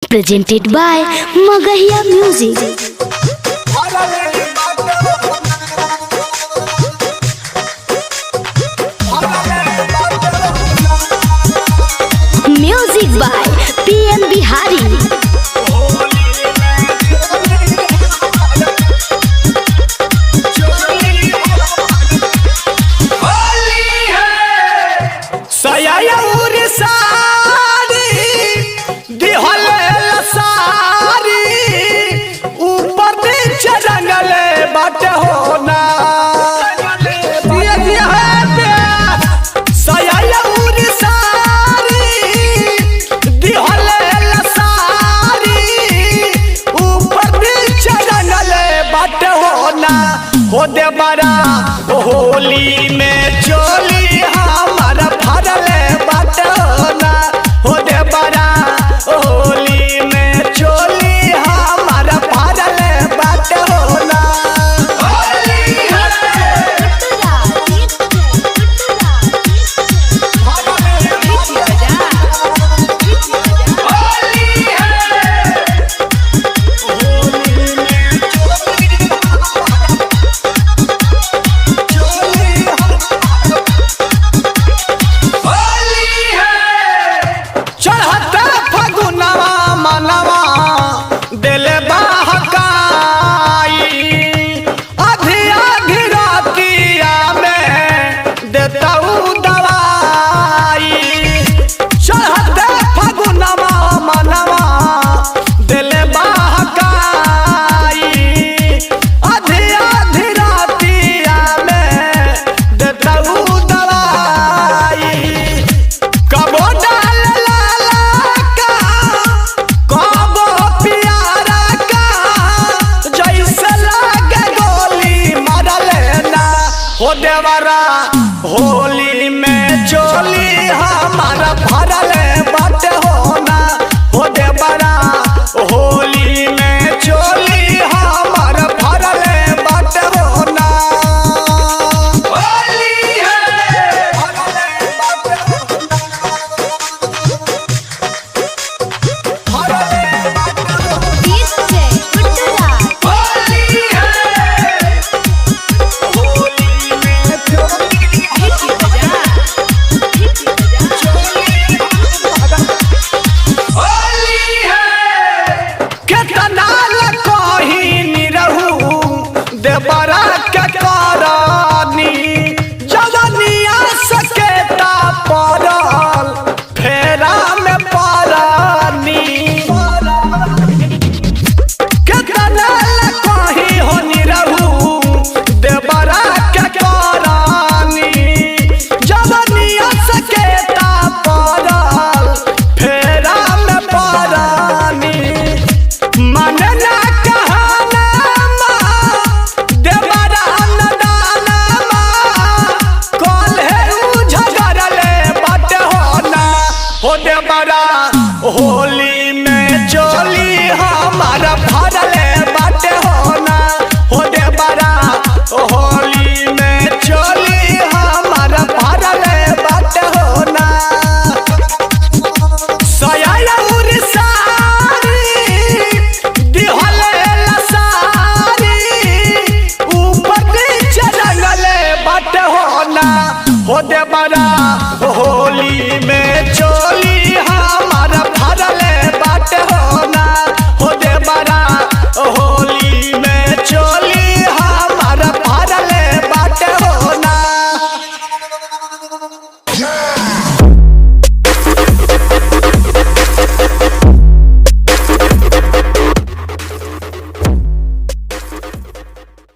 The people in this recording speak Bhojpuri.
Presented by Magahiya Music. Music by PM Bihari. हो दे बड़ा होली में चोली हमारा भरले बटना। हो दे बड़ा होली में चोली हमारा भरले बटना। हो देवरा होली में चोली हमारा भरले बट होना। हो देवरा होली में चोली हमारा भरले बट होना।